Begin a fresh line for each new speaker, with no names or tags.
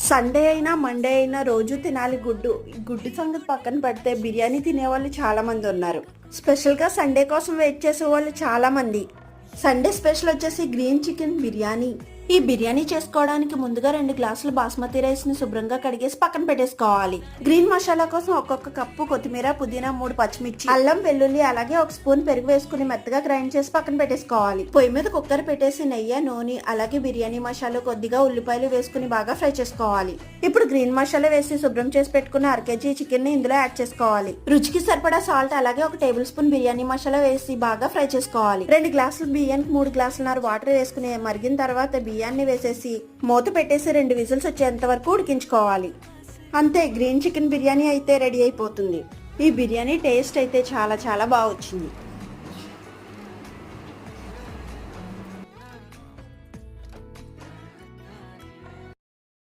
Sunday అయినా Monday అయినా రోజు తినాలి గుడ్డు సంగతి పక్కన పెడితే బిర్యానీ తినేవాళ్ళు చాలా మంది ఉన్నారు. స్పెషల్గా సండే కోసం వెయిట్ చేసే వాళ్ళు చాలా మంది. సండే స్పెషల్ వచ్చేసి గ్రీన్ చికెన్ బిర్యానీ. ఈ బిర్యానీ చేసుకోవడానికి ముందుగా 2 గ్లాసులు బాస్మతి రైస్ ని శుభ్రంగా కడిగేసి పక్కన పెట్టేసుకోవాలి. గ్రీన్ మసాలా కోసం ఒక్కొక్క కప్పు కొత్తిమీర, పుదీనా, 3 పచ్చిమిర్చి, అల్లం, వెల్లుల్లి, అలాగే 1 స్పూన్ పెరుగు వేసుకుని మెత్తగా గ్రైండ్ చేసి పక్కన పెట్టేసుకోవాలి. పొయ్యి మీద కుక్కర్ పెట్టేసి నెయ్యి, నూనె, అలాగే బిర్యానీ మసాలా, కొద్దిగా ఉల్లిపాయలు వేసుకుని బాగా ఫ్రై చేసుకోవాలి. ఇప్పుడు గ్రీన్ మసాలా వేసి శుభ్రం చేసి పెట్టుకున్న 1 కేజీ చికెన్ ని ఇందులో యాడ్ చేసుకోవాలి. రుచికి సరిపడా సాల్ట్, అలాగే 1 టేబుల్ స్పూన్ బిర్యానీ మసాలా వేసి బాగా ఫ్రై చేసుకోవాలి. 2 గ్లాసులు బియ్యానికి 3 గ్లాసులన్నర వాటర్ వేసుకుని మరిగిన తర్వాత బియ్యాన్ని వేసేసి మూత పెట్టేసి 2 విజిల్స్ వచ్చేంత వరకు ఉడికించుకోవాలి. అంతే, గ్రీన్ చికెన్ బిర్యానీ అయితే రెడీ అయిపోతుంది. ఈ బిర్యానీ టేస్ట్ అయితే చాలా చాలా బాగా వచ్చింది.